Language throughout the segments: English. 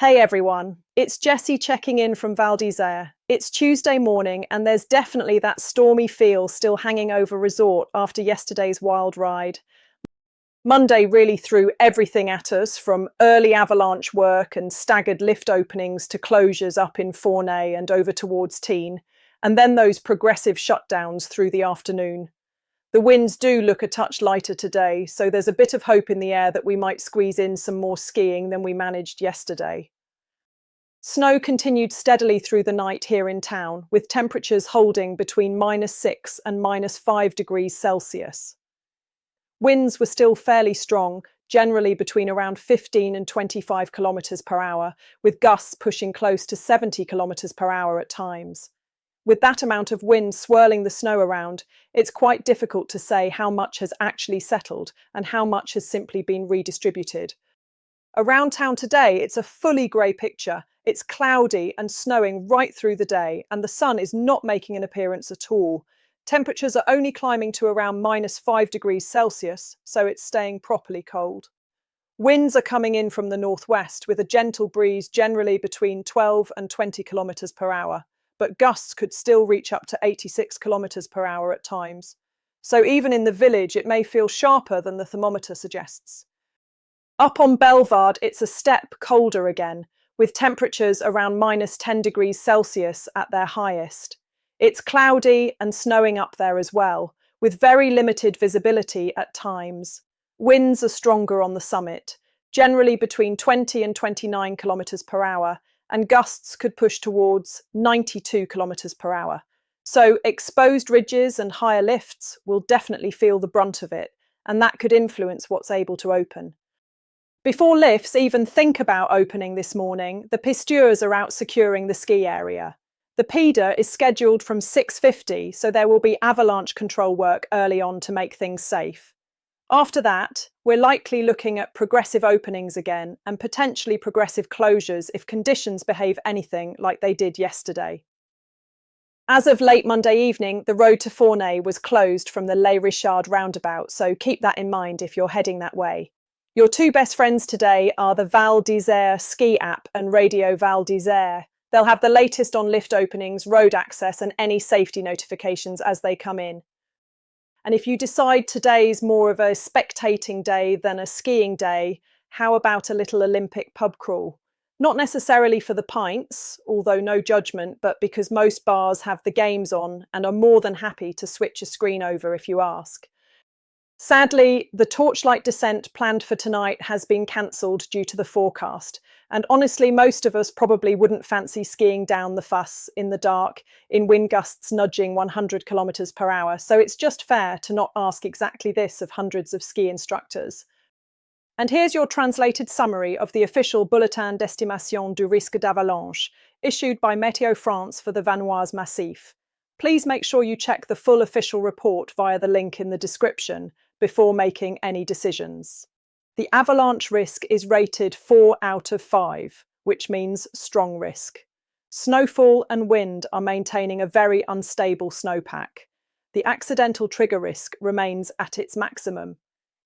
Hey everyone, it's Jessie checking in from Val'Isere. It's Tuesday morning and there's definitely that stormy feel still hanging over resort after yesterday's wild ride. Monday really threw everything at us, from early avalanche work and staggered lift openings to closures up in Fornet and over towards Teen, and then those progressive shutdowns through the afternoon. The winds do look a touch lighter today, so there's a bit of hope in the air that we might squeeze in some more skiing than we managed yesterday. Snow continued steadily through the night here in town, with temperatures holding between -6 and -5 degrees Celsius. Winds were still fairly strong, generally between around 15 and 25 kilometers per hour, with gusts pushing close to 70 kilometers per hour at times. With that amount of wind swirling the snow around, it's quite difficult to say how much has actually settled and how much has simply been redistributed. Around town today, it's a fully grey picture. It's cloudy and snowing right through the day, and the sun is not making an appearance at all. Temperatures are only climbing to around -5 degrees Celsius, so it's staying properly cold. Winds are coming in from the northwest with a gentle breeze generally between 12 and 20 kilometers per hour, but gusts could still reach up to 86 kilometers per hour at times. So even in the village, it may feel sharper than the thermometer suggests. Up on Bellevarde, it's a step colder again, with temperatures around -10 degrees Celsius at their highest. It's cloudy and snowing up there as well, with very limited visibility at times. Winds are stronger on the summit, generally between 20 and 29 kilometers per hour, and gusts could push towards 92 kilometers per hour. So exposed ridges and higher lifts will definitely feel the brunt of it, and that could influence what's able to open. Before lifts even think about opening this morning, the pisteurs are out securing the ski area. The piste is scheduled from 6:50, so there will be avalanche control work early on to make things safe. After that, we're likely looking at progressive openings again and potentially progressive closures if conditions behave anything like they did yesterday. As of late Monday evening, the road to Fornet was closed from the Les Richards roundabout, so keep that in mind if you're heading that way. Your two best friends today are the Val'Isere ski app and Radio Val'Isere. They'll have the latest on lift openings, road access, and any safety notifications as they come in. And if you decide today's more of a spectating day than a skiing day, how about a little Olympic pub crawl? Not necessarily for the pints, although no judgment, but because most bars have the games on and are more than happy to switch a screen over if you ask. Sadly, the torchlight descent planned for tonight has been cancelled due to the forecast, and honestly most of us probably wouldn't fancy skiing down the Fuss in the dark in wind gusts nudging 100 kilometers per hour, so it's just fair to not ask exactly this of hundreds of ski instructors. And here's your translated summary of the official Bulletin d'estimation du risque d'avalanche, issued by Météo France for the Vanoise massif. Please make sure you check the full official report via the link in the description before making any decisions. The avalanche risk is rated 4 out of 5, which means strong risk. Snowfall and wind are maintaining a very unstable snowpack. The accidental trigger risk remains at its maximum.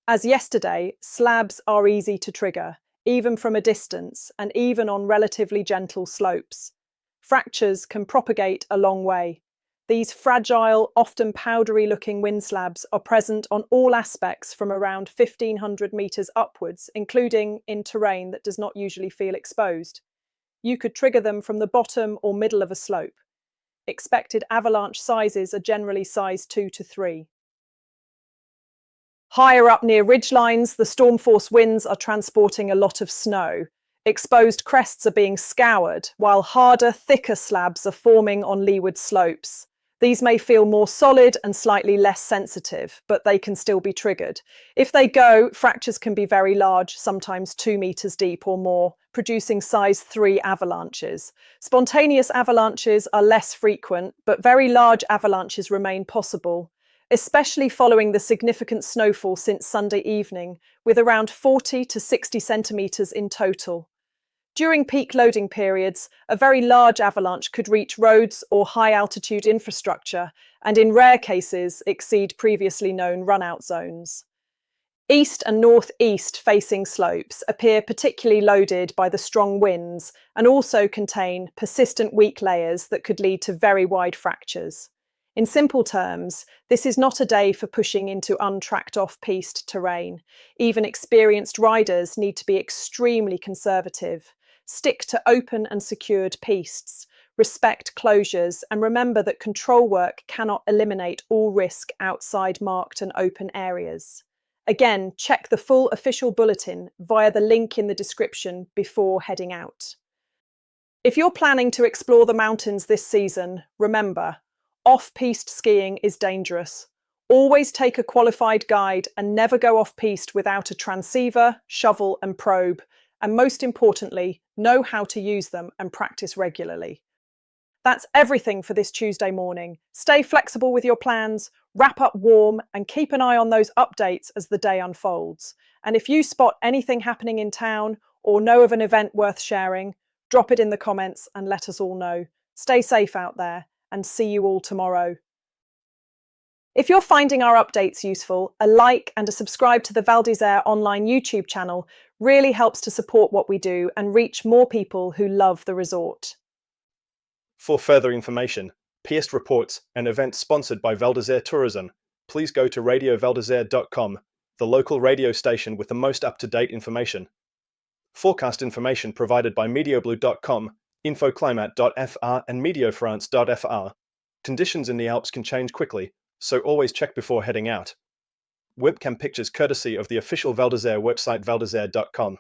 As yesterday, slabs are easy to trigger, even from a distance and even on relatively gentle slopes. Fractures can propagate a long way. These fragile, often powdery-looking wind slabs are present on all aspects from around 1,500 metres upwards, including in terrain that does not usually feel exposed. You could trigger them from the bottom or middle of a slope. Expected avalanche sizes are generally size 2 to 3. Higher up near ridgelines, the storm-force winds are transporting a lot of snow. Exposed crests are being scoured, while harder, thicker slabs are forming on leeward slopes. These may feel more solid and slightly less sensitive, but they can still be triggered. If they go, fractures can be very large, sometimes 2 meters deep or more, producing size 3 avalanches. Spontaneous avalanches are less frequent, but very large avalanches remain possible, especially following the significant snowfall since Sunday evening, with around 40 to 60 centimeters in total. During peak loading periods, a very large avalanche could reach roads or high-altitude infrastructure and in rare cases exceed previously known run-out zones. East and northeast facing slopes appear particularly loaded by the strong winds and also contain persistent weak layers that could lead to very wide fractures. In simple terms, this is not a day for pushing into untracked off-piste terrain. Even experienced riders need to be extremely conservative. Stick to open and secured pistes, respect closures, and remember that control work cannot eliminate all risk outside marked and open areas. Again, check the full official bulletin via the link in the description before heading out. If you're planning to explore the mountains this season, remember, off-piste skiing is dangerous. Always take a qualified guide and never go off-piste without a transceiver, shovel and probe. And most importantly, know how to use them and practice regularly. That's everything for this Tuesday morning. Stay flexible with your plans, wrap up warm, and keep an eye on those updates as the day unfolds. And if you spot anything happening in town or know of an event worth sharing, drop it in the comments and let us all know. Stay safe out there, and see you all tomorrow. If you're finding our updates useful, a like and a subscribe to the Val d'Isère online YouTube channel really helps to support what we do and reach more people who love the resort. For further information, piste reports, and events sponsored by Val d'Isère Tourism, please go to radiovaldisere.com, the local radio station with the most up-to-date information. Forecast information provided by medioblue.com, infoclimat.fr and mediofrance.fr. Conditions in the Alps can change quickly, so always check before heading out. Webcam pictures courtesy of the official Val d'Isère website valdisere.com.